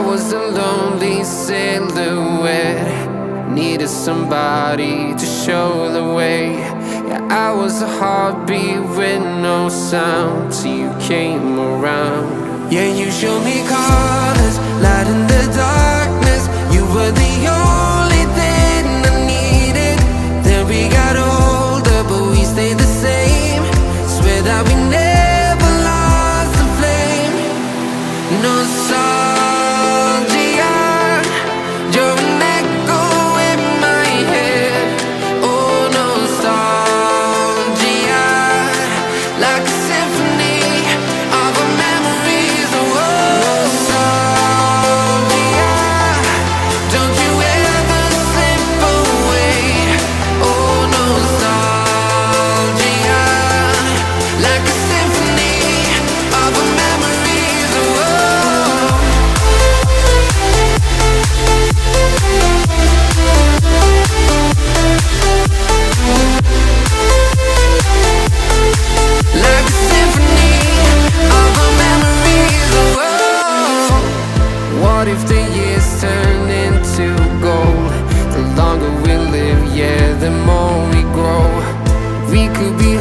was a lonely silhouette, needed somebody to show the way. Yeah, I was a heartbeat with no sound till you came around. Yeah, you showed me colors, light in the darkness. You were the only thing I needed. Then we got older, but we stayed the same. Swear that we never lost the flame. Nostalgia, you're an echo in my head. Oh, nostalgia, like a symphony of our memories. Oh, nostalgia, don't you ever slip away. Oh, nostalgia, like a symphony of our memories. Oh, like a symphony of our memories. Oh, what if the years turn into gold? The longer we live, yeah, the more we grow. We could be